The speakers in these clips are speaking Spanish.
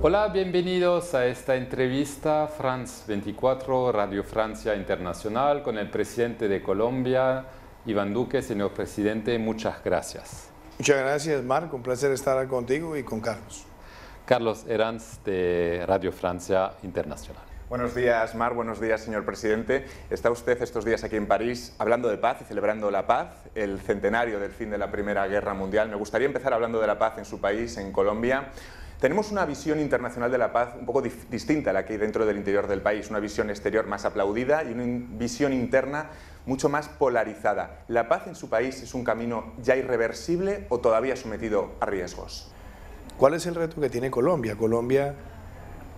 Hola, bienvenidos a esta entrevista France 24, Radio Francia Internacional, con el presidente de Colombia, Iván Duque. Señor presidente, muchas gracias. Muchas gracias, Marco. Un placer estar contigo y con Carlos. Carlos Herranz, de Radio Francia Internacional. Buenos días, Mar. Buenos días, señor presidente. Está usted estos días aquí en París hablando de paz y celebrando la paz, el centenario del fin de la Primera Guerra Mundial. Me gustaría empezar hablando de la paz en su país, en Colombia. Tenemos una visión internacional de la paz un poco distinta a la que hay dentro del interior del país, una visión exterior más aplaudida y una visión interna mucho más polarizada. ¿La paz en su país es un camino ya irreversible o todavía sometido a riesgos? ¿Cuál es el reto que tiene Colombia? Colombia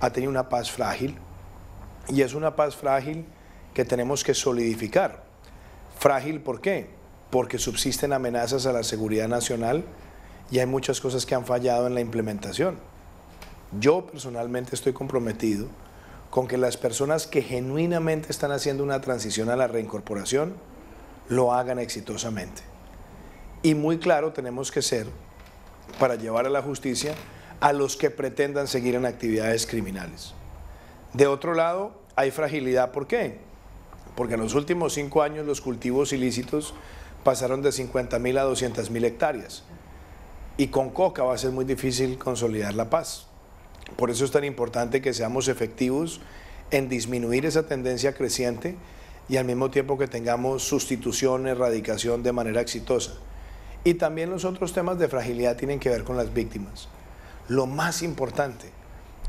ha tenido una paz frágil y es una paz frágil que tenemos que solidificar. ¿Frágil por qué? Porque subsisten amenazas a la seguridad nacional y hay muchas cosas que han fallado en la implementación. Yo personalmente estoy comprometido con que las personas que genuinamente están haciendo una transición a la reincorporación lo hagan exitosamente. Y muy claro tenemos que ser para llevar a la justicia a los que pretendan seguir en actividades criminales. De otro lado, hay fragilidad. ¿Por qué? Porque en los últimos 5 años los cultivos ilícitos pasaron de 50.000 a 200.000 hectáreas. Y con coca va a ser muy difícil consolidar la paz. Por eso es tan importante que seamos efectivos en disminuir esa tendencia creciente y al mismo tiempo que tengamos sustitución, erradicación de manera exitosa. Y también los otros temas de fragilidad tienen que ver con las víctimas. Lo más importante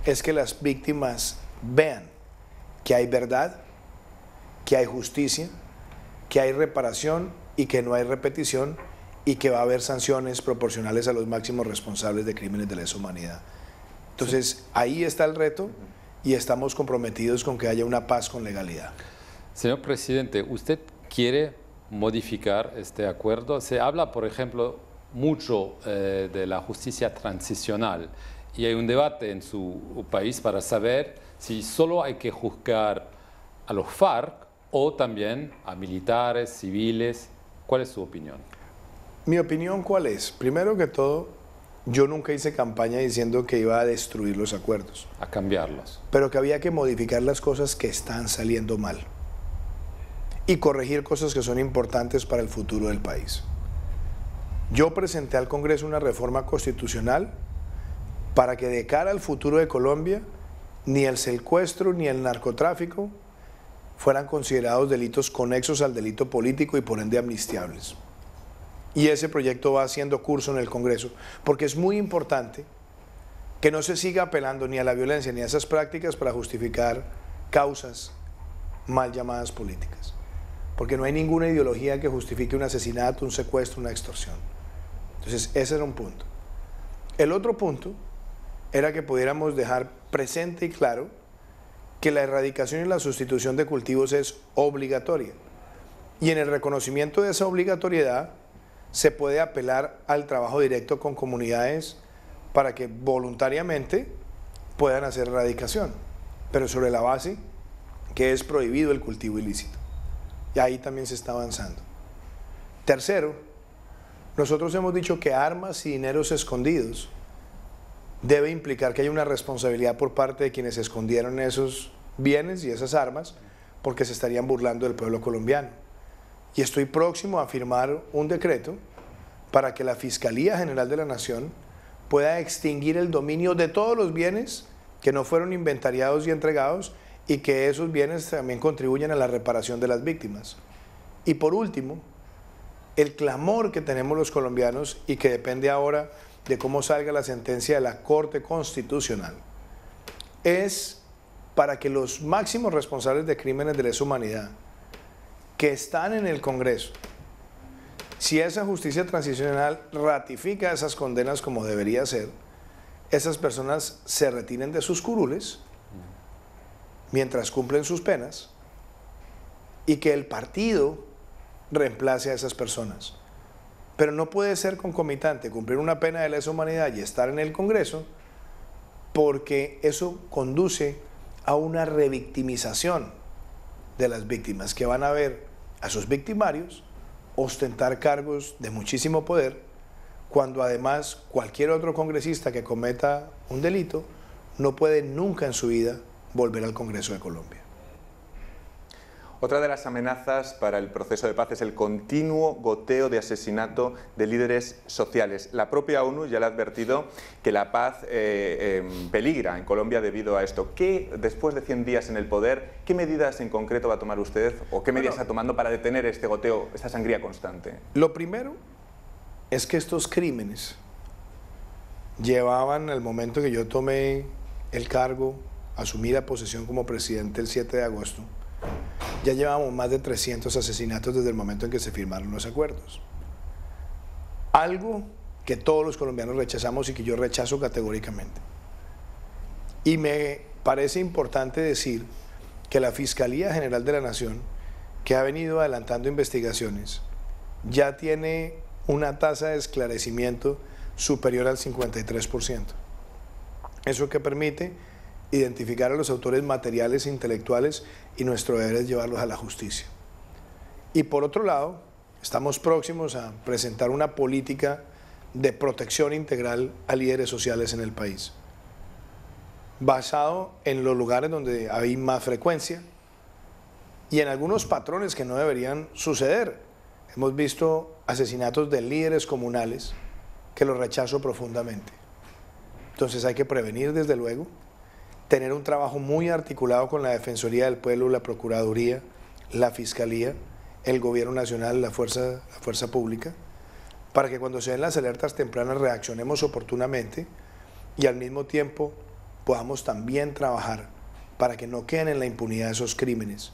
es que las víctimas vean que hay verdad, que hay justicia, que hay reparación y que no hay repetición y que va a haber sanciones proporcionales a los máximos responsables de crímenes de lesa humanidad. Entonces, ahí está el reto y estamos comprometidos con que haya una paz con legalidad. Señor presidente, ¿usted quiere modificar este acuerdo? Se habla, por ejemplo, mucho de la justicia transicional y hay un debate en su país para saber si solo hay que juzgar a los FARC o también a militares, civiles. ¿Cuál es su opinión? Mi opinión, ¿cuál es? Primero que todo, yo nunca hice campaña diciendo que iba a destruir los acuerdos. A cambiarlos. Pero que había que modificar las cosas que están saliendo mal y corregir cosas que son importantes para el futuro del país. Yo presenté al Congreso una reforma constitucional para que de cara al futuro de Colombia ni el secuestro ni el narcotráfico fueran considerados delitos conexos al delito político y por ende amnistiables. Y ese proyecto va haciendo curso en el Congreso, porque es muy importante que no se siga apelando ni a la violencia ni a esas prácticas para justificar causas mal llamadas políticas. Porque no hay ninguna ideología que justifique un asesinato, un secuestro, una extorsión. Entonces, ese era un punto. El otro punto era que pudiéramos dejar presente y claro que la erradicación y la sustitución de cultivos es obligatoria. Y en el reconocimiento de esa obligatoriedad se puede apelar al trabajo directo con comunidades para que voluntariamente puedan hacer erradicación, pero sobre la base que es prohibido el cultivo ilícito. Y ahí también se está avanzando. Tercero, nosotros hemos dicho que armas y dineros escondidos debe implicar que hay una responsabilidad por parte de quienes escondieron esos bienes y esas armas porque se estarían burlando del pueblo colombiano. Y estoy próximo a firmar un decreto para que la Fiscalía General de la Nación pueda extinguir el dominio de todos los bienes que no fueron inventariados y entregados y que esos bienes también contribuyen a la reparación de las víctimas. Y por último, el clamor que tenemos los colombianos y que depende ahora de cómo salga la sentencia de la Corte Constitucional es para que los máximos responsables de crímenes de lesa humanidad que están en el Congreso, si esa justicia transicional ratifica esas condenas como debería ser, esas personas se retiren de sus curules mientras cumplen sus penas y que el partido reemplace a esas personas. Pero no puede ser concomitante cumplir una pena de lesa humanidad y estar en el Congreso, porque eso conduce a una revictimización de las víctimas, que van a ver a sus victimarios ostentar cargos de muchísimo poder, cuando además cualquier otro congresista que cometa un delito no puede nunca en su vida volver al Congreso de Colombia. Otra de las amenazas para el proceso de paz es el continuo goteo de asesinato de líderes sociales. La propia ONU ya le ha advertido que la paz peligra en Colombia debido a esto. ¿Qué, después de 100 días en el poder, qué medidas en concreto va a tomar usted o qué medidas está tomando para detener este goteo, esta sangría constante? Lo primero es que estos crímenes llevaban, al momento que yo tomé el cargo, asumí la posesión como presidente el 7 de agosto, ya llevamos más de 300 asesinatos desde el momento en que se firmaron los acuerdos. Algo que todos los colombianos rechazamos y que yo rechazo categóricamente. Y me parece importante decir que la Fiscalía General de la Nación, que ha venido adelantando investigaciones, ya tiene una tasa de esclarecimiento superior al 53%. Eso que permite identificar a los autores materiales e intelectuales, y nuestro deber es llevarlos a la justicia. Y por otro lado, estamos próximos a presentar una política de protección integral a líderes sociales en el país, basado en los lugares donde hay más frecuencia y en algunos patrones que no deberían suceder. Hemos visto asesinatos de líderes comunales que los rechazo profundamente. Entonces hay que prevenir, desde luego, tener un trabajo muy articulado con la Defensoría del Pueblo, la Procuraduría, la Fiscalía, el Gobierno Nacional, la Fuerza Pública, para que cuando se den las alertas tempranas reaccionemos oportunamente y al mismo tiempo podamos también trabajar para que no queden en la impunidad esos crímenes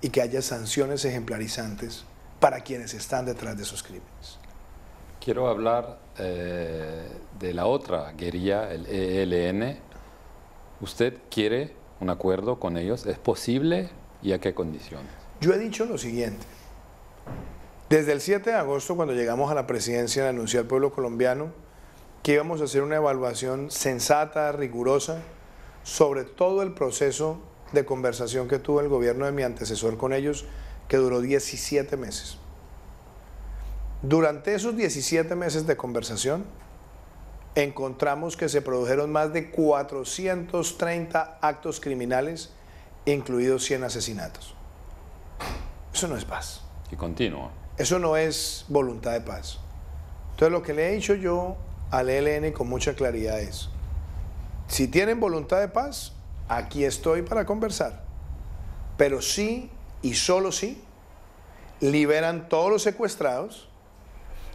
y que haya sanciones ejemplarizantes para quienes están detrás de esos crímenes. Quiero hablar de la otra guerrilla, el ELN. ¿Usted quiere un acuerdo con ellos? ¿Es posible y a qué condiciones? Yo he dicho lo siguiente. Desde el 7 de agosto, cuando llegamos a la presidencia, le anuncié al pueblo colombiano que íbamos a hacer una evaluación sensata, rigurosa, sobre todo el proceso de conversación que tuvo el gobierno de mi antecesor con ellos, que duró 17 meses. Durante esos 17 meses de conversación, encontramos que se produjeron más de 430 actos criminales, incluidos 100 asesinatos. Eso no es paz. Y continúa. Eso no es voluntad de paz. Entonces, lo que le he dicho yo al ELN con mucha claridad es: si tienen voluntad de paz, aquí estoy para conversar. Pero sí, y solo sí, liberan todos los secuestrados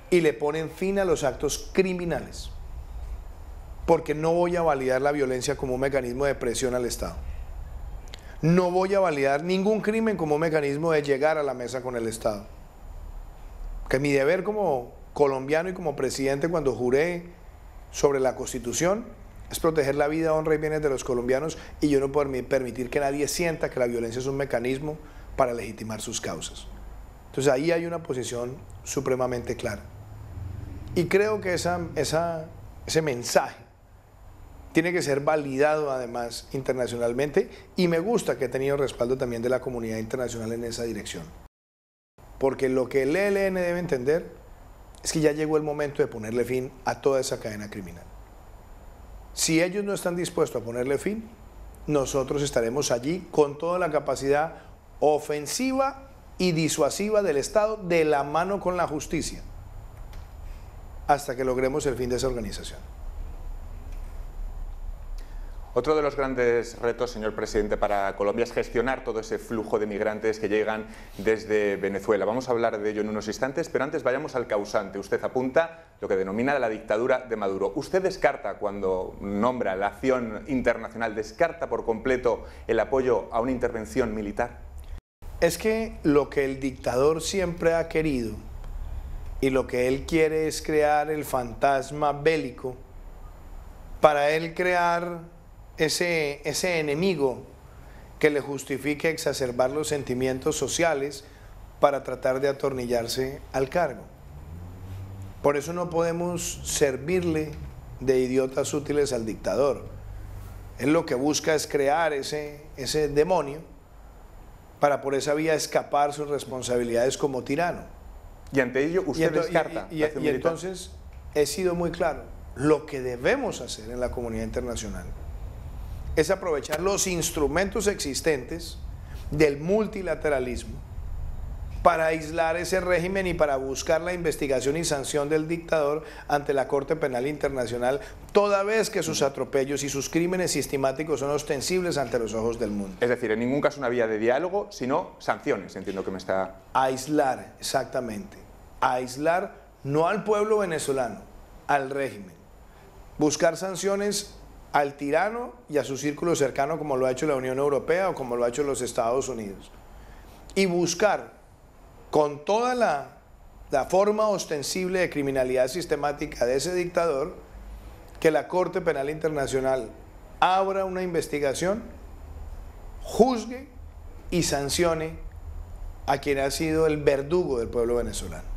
y le ponen fin a los actos criminales. Porque no voy a validar la violencia como un mecanismo de presión al Estado. No voy a validar ningún crimen como un mecanismo de llegar a la mesa con el Estado. Que mi deber como colombiano y como presidente, cuando juré sobre la Constitución, es proteger la vida, honra y bienes de los colombianos, y yo no puedo permitir que nadie sienta que la violencia es un mecanismo para legitimar sus causas. Entonces ahí hay una posición supremamente clara. Y creo que ese mensaje tiene que ser validado además internacionalmente, y me gusta que he tenido respaldo también de la comunidad internacional en esa dirección. Porque lo que el ELN debe entender es que ya llegó el momento de ponerle fin a toda esa cadena criminal. Si ellos no están dispuestos a ponerle fin, nosotros estaremos allí con toda la capacidad ofensiva y disuasiva del Estado, de la mano con la justicia, hasta que logremos el fin de esa organización. Otro de los grandes retos, señor presidente, para Colombia es gestionar todo ese flujo de migrantes que llegan desde Venezuela. Vamos a hablar de ello en unos instantes, pero antes vayamos al causante. Usted apunta lo que denomina la dictadura de Maduro. ¿Usted descarta, cuando nombra la acción internacional, descarta por completo el apoyo a una intervención militar? Es que lo que el dictador siempre ha querido y lo que él quiere es crear el fantasma bélico para él crear ese enemigo que le justifique exacerbar los sentimientos sociales para tratar de atornillarse al cargo. Por eso no podemos servirle de idiotas útiles al dictador. Él lo que busca es crear ese demonio para por esa vía escapar sus responsabilidades como tirano. Y ante ello usted descarta. Y entonces he sido muy claro: lo que debemos hacer en la comunidad internacional es aprovechar los instrumentos existentes del multilateralismo para aislar ese régimen y para buscar la investigación y sanción del dictador ante la Corte Penal Internacional, toda vez que sus atropellos y sus crímenes sistemáticos son ostensibles ante los ojos del mundo. Es decir, en ningún caso una vía de diálogo, sino sanciones, entiendo que me está... Aislar, exactamente. Aislar no al pueblo venezolano, al régimen. Buscar sanciones al tirano y a su círculo cercano, como lo ha hecho la Unión Europea o como lo ha hecho los Estados Unidos. Y buscar con toda la forma ostensible de criminalidad sistemática de ese dictador, que la Corte Penal Internacional abra una investigación, juzgue y sancione a quien ha sido el verdugo del pueblo venezolano.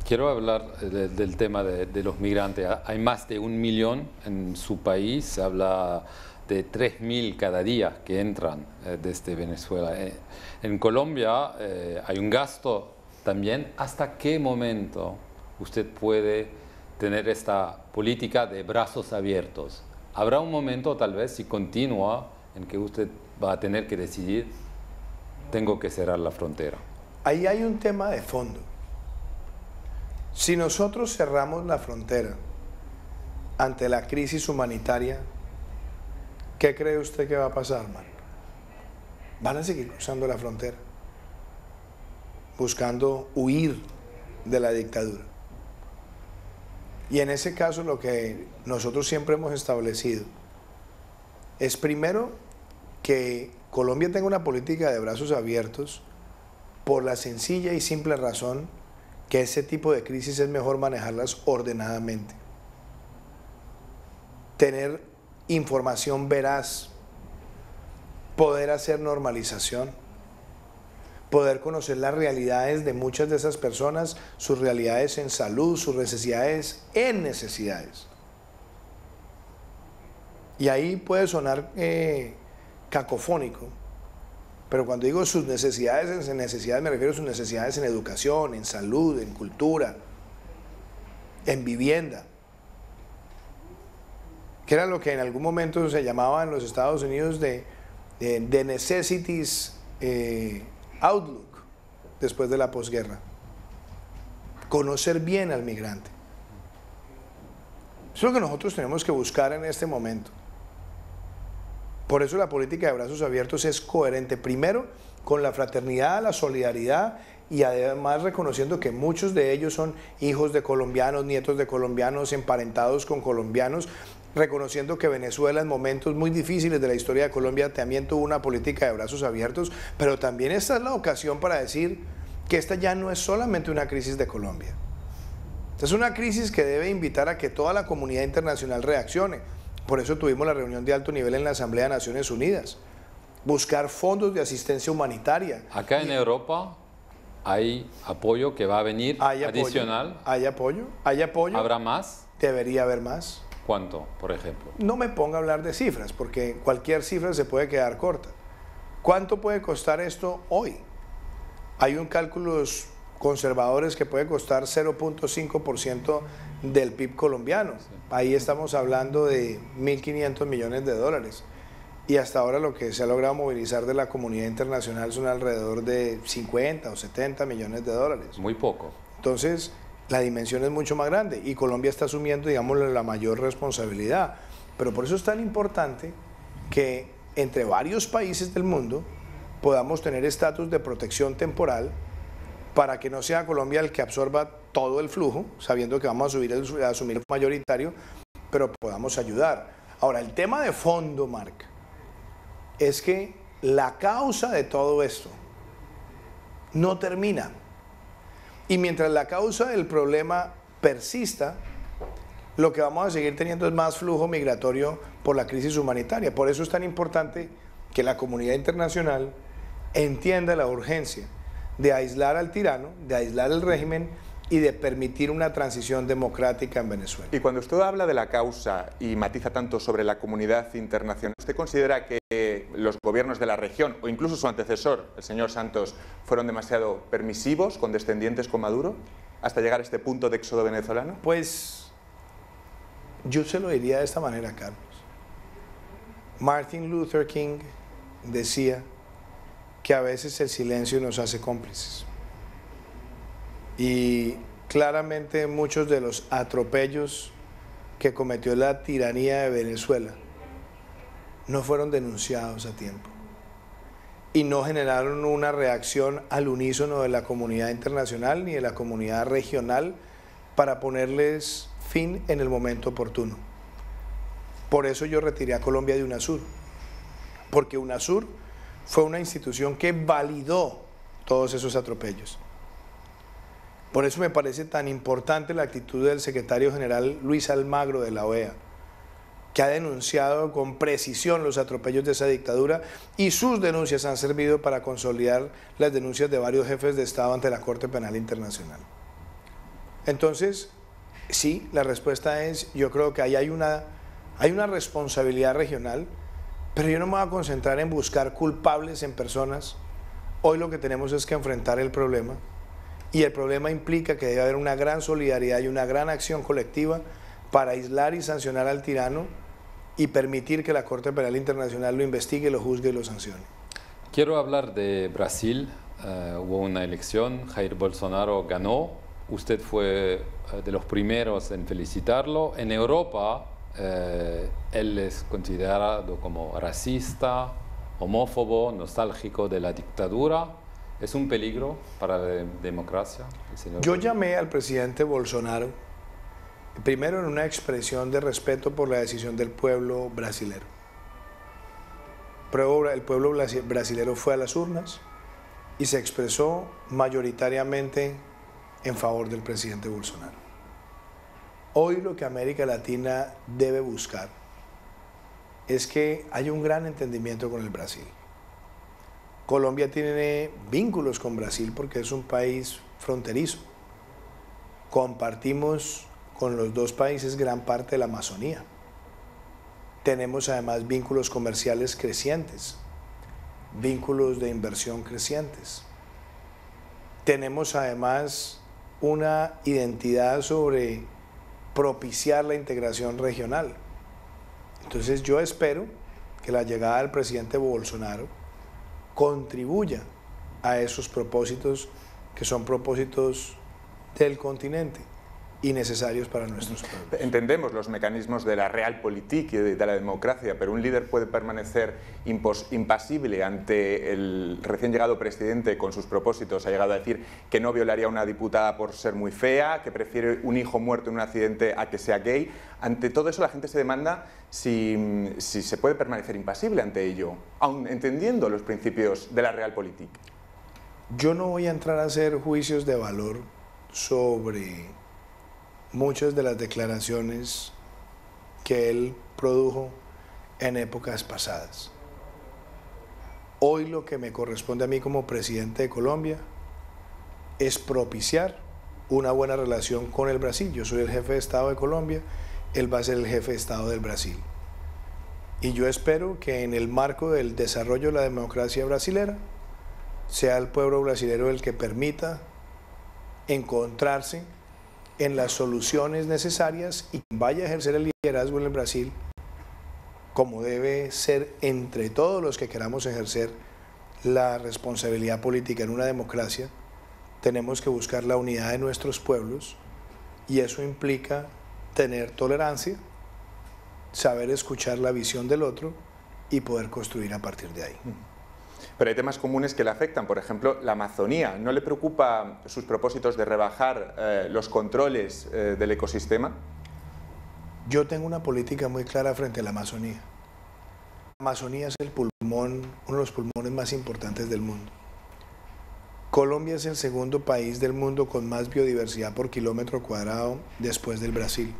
Quiero hablar del tema de los migrantes. Hay más de 1 millón en su país, se habla de 3.000 cada día que entran desde Venezuela. En Colombia hay un gasto también. ¿Hasta qué momento usted puede tener esta política de brazos abiertos? Habrá un momento, tal vez, si continúa, en que usted va a tener que decidir, tengo que cerrar la frontera. Ahí hay un tema de fondo. Si nosotros cerramos la frontera ante la crisis humanitaria, ¿qué cree usted que va a pasar, man? Van a seguir cruzando la frontera, buscando huir de la dictadura. Y en ese caso lo que nosotros siempre hemos establecido es primero que Colombia tenga una política de brazos abiertos por la sencilla y simple razón que ese tipo de crisis es mejor manejarlas ordenadamente. Tener información veraz, poder hacer normalización, poder conocer las realidades de muchas de esas personas, sus realidades en salud, sus necesidades en necesidades. Y ahí puede sonar cacofónico, pero cuando digo sus necesidades me refiero a sus necesidades en educación, en salud, en cultura, en vivienda, que era lo que en algún momento se llamaba en los Estados Unidos de necessities outlook, después de la posguerra. Conocer bien al migrante. Eso es lo que nosotros tenemos que buscar en este momento. Por eso la política de brazos abiertos es coherente, primero con la fraternidad, la solidaridad y además reconociendo que muchos de ellos son hijos de colombianos, nietos de colombianos, emparentados con colombianos, reconociendo que Venezuela en momentos muy difíciles de la historia de Colombia también tuvo una política de brazos abiertos, pero también esta es la ocasión para decir que esta ya no es solamente una crisis de Colombia. Esta es una crisis que debe invitar a que toda la comunidad internacional reaccione. Por eso tuvimos la reunión de alto nivel en la Asamblea de Naciones Unidas. Buscar fondos de asistencia humanitaria. Acá en Europa hay apoyo que va a venir adicional. Hay apoyo, hay apoyo. ¿Habrá más? Debería haber más. ¿Cuánto, por ejemplo? No me ponga a hablar de cifras, porque cualquier cifra se puede quedar corta. ¿Cuánto puede costar esto hoy? Hay un cálculos conservadores que puede costar 0.5% del PIB colombiano. Sí. Ahí estamos hablando de 1.500 millones de dólares. Y hasta ahora lo que se ha logrado movilizar de la comunidad internacional son alrededor de 50 o 70 millones de dólares. Muy poco. Entonces, la dimensión es mucho más grande y Colombia está asumiendo, digamos, la mayor responsabilidad. Pero por eso es tan importante que entre varios países del mundo podamos tener estatus de protección temporal para que no sea Colombia el que absorba todo el flujo, sabiendo que vamos a asumir el mayoritario, pero podamos ayudar. Ahora, el tema de fondo, Marc, es que la causa de todo esto no termina. Y mientras la causa del problema persista, lo que vamos a seguir teniendo es más flujo migratorio por la crisis humanitaria. Por eso es tan importante que la comunidad internacional entienda la urgencia de aislar al tirano, de aislar el régimen y de permitir una transición democrática en Venezuela. Y cuando usted habla de la causa y matiza tanto sobre la comunidad internacional, ¿usted considera que los gobiernos de la región, o incluso su antecesor, el señor Santos, fueron demasiado permisivos, condescendientes con Maduro, hasta llegar a este punto de éxodo venezolano? Pues yo se lo diría de esta manera, Carlos. Martin Luther King decía que a veces el silencio nos hace cómplices. Y claramente muchos de los atropellos que cometió la tiranía de Venezuela no fueron denunciados a tiempo y no generaron una reacción al unísono de la comunidad internacional ni de la comunidad regional para ponerles fin en el momento oportuno. Por eso yo retiré a Colombia de UNASUR, porque UNASUR fue una institución que validó todos esos atropellos. Por eso me parece tan importante la actitud del secretario general Luis Almagro de la OEA, que ha denunciado con precisión los atropellos de esa dictadura, y sus denuncias han servido para consolidar las denuncias de varios jefes de Estado ante la Corte Penal Internacional. Entonces, sí, la respuesta es, yo creo que ahí hay una responsabilidad regional, pero yo no me voy a concentrar en buscar culpables en personas. Hoy lo que tenemos es que enfrentar el problema, y el problema implica que debe haber una gran solidaridad y una gran acción colectiva para aislar y sancionar al tirano y permitir que la Corte Penal Internacional lo investigue, lo juzgue y lo sancione. Quiero hablar de Brasil. Hubo una elección, Jair Bolsonaro ganó. Usted fue de los primeros en felicitarlo. En Europa, él es considerado como racista, homófobo, nostálgico de la dictadura. ¿Es un peligro para la democracia? Yo llamé al presidente Bolsonaro, primero en una expresión de respeto por la decisión del pueblo brasilero. El pueblo brasilero fue a las urnas y se expresó mayoritariamente en favor del presidente Bolsonaro. Hoy lo que América Latina debe buscar es que haya un gran entendimiento con el Brasil. Colombia tiene vínculos con Brasil porque es un país fronterizo. Compartimos con los dos países gran parte de la Amazonía. Tenemos además vínculos comerciales crecientes, vínculos de inversión crecientes. Tenemos además una identidad sobre propiciar la integración regional. Entonces yo espero que la llegada del presidente Bolsonaro contribuya a esos propósitos que son propósitos del continente y necesarios para nuestros pueblos. Entendemos los mecanismos de la realpolitik y de la democracia, pero un líder puede permanecer impasible ante el recién llegado presidente con sus propósitos. Ha llegado a decir que no violaría a una diputada por ser muy fea, que prefiere un hijo muerto en un accidente a que sea gay. Ante todo eso la gente se demanda si se puede permanecer impasible ante ello, aun entendiendo los principios de la realpolitik. Yo no voy a entrar a hacer juicios de valor sobre muchas de las declaraciones que él produjo en épocas pasadas. Hoy lo que me corresponde a mí como presidente de Colombia es propiciar una buena relación con el Brasil. Yo soy el jefe de Estado de Colombia, él va a ser el jefe de Estado del Brasil. Y yo espero que en el marco del desarrollo de la democracia brasilera, sea el pueblo brasilero el que permita encontrarse en las soluciones necesarias y vaya a ejercer el liderazgo en el Brasil, como debe ser entre todos los que queramos ejercer la responsabilidad política en una democracia. Tenemos que buscar la unidad de nuestros pueblos y eso implica tener tolerancia, saber escuchar la visión del otro y poder construir a partir de ahí. Pero hay temas comunes que le afectan, por ejemplo, la Amazonía. ¿No le preocupa sus propósitos de rebajar los controles del ecosistema? Yo tengo una política muy clara frente a la Amazonía. La Amazonía es el pulmón, uno de los pulmones más importantes del mundo. Colombia es el segundo país del mundo con más biodiversidad por kilómetro cuadrado después del Brasil.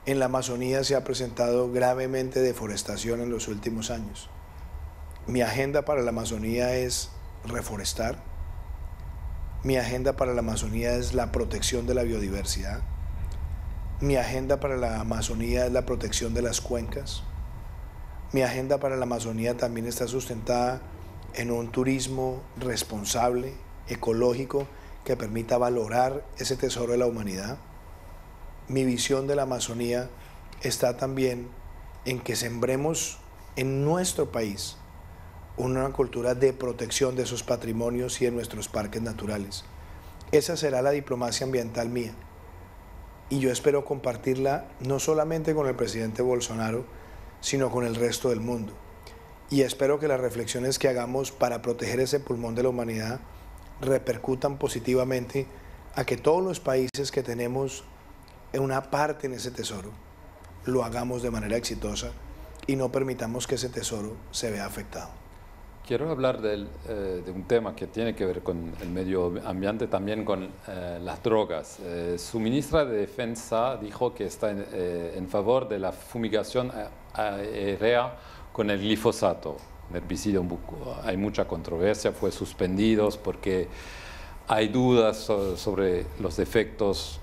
En la Amazonía se ha presentado gravemente deforestación en los últimos años. Mi agenda para la Amazonía es reforestar. Mi agenda para la Amazonía es la protección de la biodiversidad. Mi agenda para la Amazonía es la protección de las cuencas. Mi agenda para la Amazonía también está sustentada en un turismo responsable, ecológico, que permita valorar ese tesoro de la humanidad. Mi visión de la Amazonía está también en que sembremos en nuestro país una cultura de protección de esos patrimonios y de nuestros parques naturales. Esa será la diplomacia ambiental mía. Y yo espero compartirla no solamente con el presidente Bolsonaro, sino con el resto del mundo. Y espero que las reflexiones que hagamos para proteger ese pulmón de la humanidad repercutan positivamente a que todos los países que tenemos una parte en ese tesoro lo hagamos de manera exitosa y no permitamos que ese tesoro se vea afectado. Quiero hablar de un tema que tiene que ver con el medio ambiente, también con las drogas. Su ministra de Defensa dijo que está en favor de la fumigación aérea con el glifosato, un herbicida. Hay mucha controversia, fue suspendido porque hay dudas sobre los efectos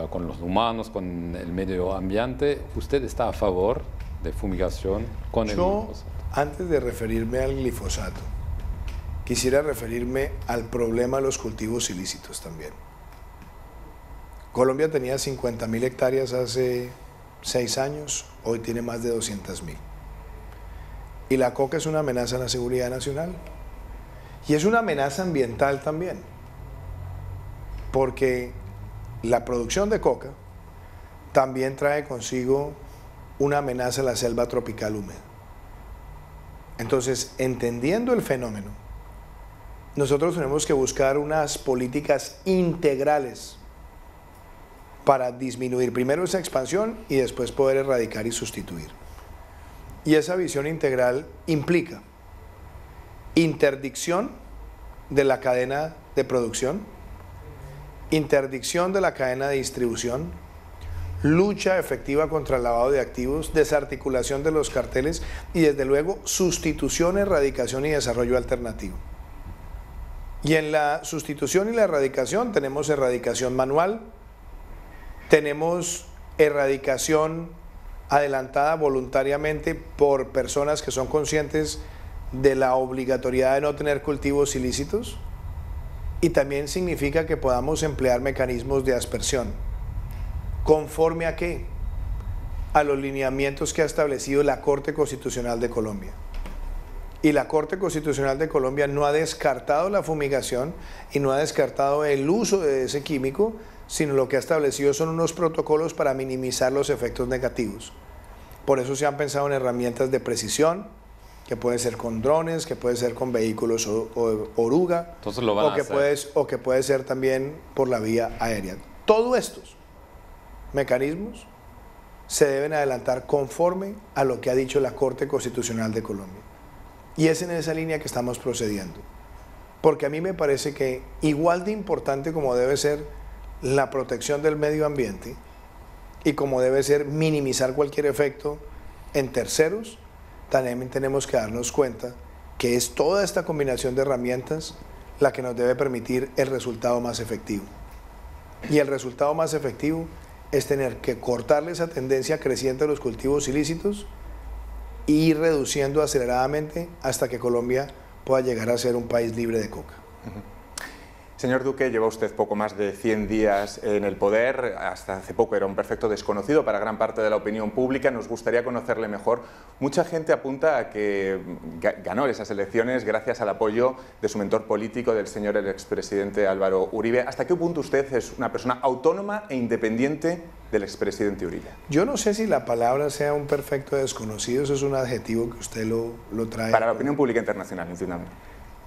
con los humanos, con el medio ambiente. ¿Usted está a favor de fumigación con el glifosato? Antes de referirme al glifosato, quisiera referirme al problema de los cultivos ilícitos también. Colombia tenía 50.000 hectáreas hace 6 años, hoy tiene más de 200.000. Y la coca es una amenaza a la seguridad nacional. Y es una amenaza ambiental también, porque la producción de coca también trae consigo una amenaza a la selva tropical húmeda. Entonces, entendiendo el fenómeno, nosotros tenemos que buscar unas políticas integrales para disminuir primero esa expansión y después poder erradicar y sustituir. Y esa visión integral implica interdicción de la cadena de producción, interdicción de la cadena de distribución, lucha efectiva contra el lavado de activos, desarticulación de los carteles y desde luego sustitución, erradicación y desarrollo alternativo. Y en la sustitución y la erradicación tenemos erradicación manual, tenemos erradicación adelantada voluntariamente por personas que son conscientes de la obligatoriedad de no tener cultivos ilícitos, y también significa que podamos emplear mecanismos de aspersión. ¿Conforme a qué? A los lineamientos que ha establecido la Corte Constitucional de Colombia. Y la Corte Constitucional de Colombia no ha descartado la fumigación y no ha descartado el uso de ese químico, sino lo que ha establecido son unos protocolos para minimizar los efectos negativos. Por eso se han pensado en herramientas de precisión, que puede ser con drones, que puede ser con vehículos oruga, entonces lo van a hacer. O que puede ser también por la vía aérea. Todos estos mecanismos se deben adelantar conforme a lo que ha dicho la Corte Constitucional de Colombia. Y es en esa línea que estamos procediendo. Porque a mí me parece que igual de importante como debe ser la protección del medio ambiente y como debe ser minimizar cualquier efecto en terceros, también tenemos que darnos cuenta que es toda esta combinación de herramientas la que nos debe permitir el resultado más efectivo. Y el resultado más efectivo es tener que cortarle esa tendencia creciente a los cultivos ilícitos e ir reduciendo aceleradamente hasta que Colombia pueda llegar a ser un país libre de coca. Señor Duque, lleva usted poco más de 100 días en el poder, hasta hace poco era un perfecto desconocido para gran parte de la opinión pública, nos gustaría conocerle mejor. Mucha gente apunta a que ganó esas elecciones gracias al apoyo de su mentor político, del señor el expresidente Álvaro Uribe. ¿Hasta qué punto usted es una persona autónoma e independiente del expresidente Uribe? Yo no sé si la palabra sea un perfecto desconocido, eso es un adjetivo que usted lo trae. Para la opinión pública internacional, entiéndame.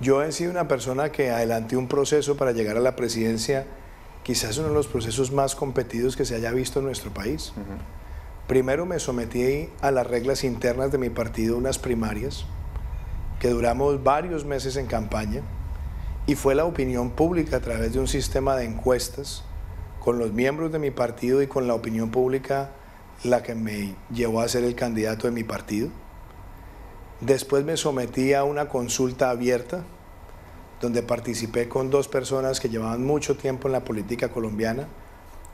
Yo he sido una persona que adelanté un proceso para llegar a la presidencia, quizás uno de los procesos más competidos que se haya visto en nuestro país. Primero me sometí a las reglas internas de mi partido, unas primarias, que duramos varios meses en campaña, y fue la opinión pública a través de un sistema de encuestas con los miembros de mi partido y con la opinión pública la que me llevó a ser el candidato de mi partido. Después me sometí a una consulta abierta, donde participé con 2 personas que llevaban mucho tiempo en la política colombiana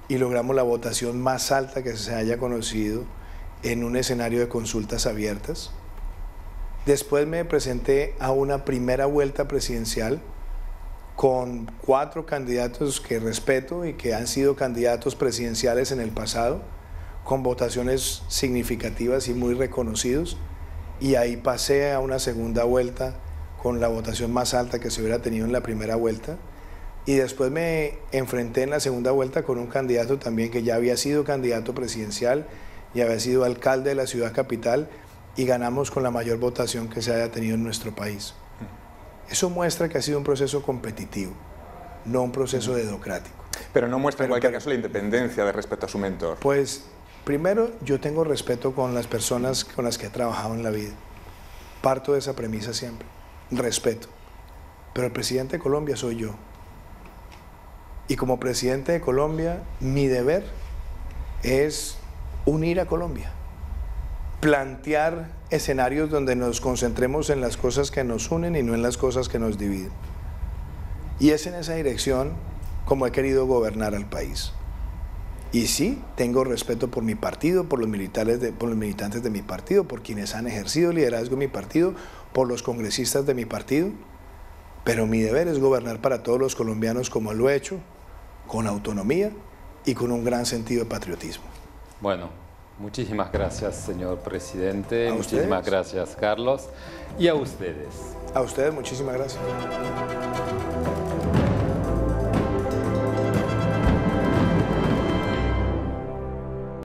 y logramos la votación más alta que se haya conocido en un escenario de consultas abiertas. Después me presenté a una primera vuelta presidencial con 4 candidatos que respeto y que han sido candidatos presidenciales en el pasado, con votaciones significativas y muy reconocidos, y ahí pasé a una segunda vuelta con la votación más alta que se hubiera tenido en la primera vuelta, y después me enfrenté en la segunda vuelta con un candidato también que ya había sido candidato presidencial y había sido alcalde de la ciudad capital, y ganamos con la mayor votación que se haya tenido en nuestro país. Eso muestra que ha sido un proceso competitivo, no un proceso dedocrático. Pero no muestra en cualquier caso la independencia de respecto a su mentor. Pues primero, yo tengo respeto con las personas con las que he trabajado en la vida. Parto de esa premisa siempre, respeto. Pero el presidente de Colombia soy yo. Y como presidente de Colombia, mi deber es unir a Colombia. Plantear escenarios donde nos concentremos en las cosas que nos unen y no en las cosas que nos dividen. Y es en esa dirección como he querido gobernar al país. Y sí, tengo respeto por mi partido, por los militantes de mi partido, por quienes han ejercido liderazgo en mi partido, por los congresistas de mi partido, pero mi deber es gobernar para todos los colombianos como lo he hecho, con autonomía y con un gran sentido de patriotismo. Bueno, muchísimas gracias, señor presidente. Muchísimas gracias, Carlos. Y a ustedes. A ustedes, muchísimas gracias.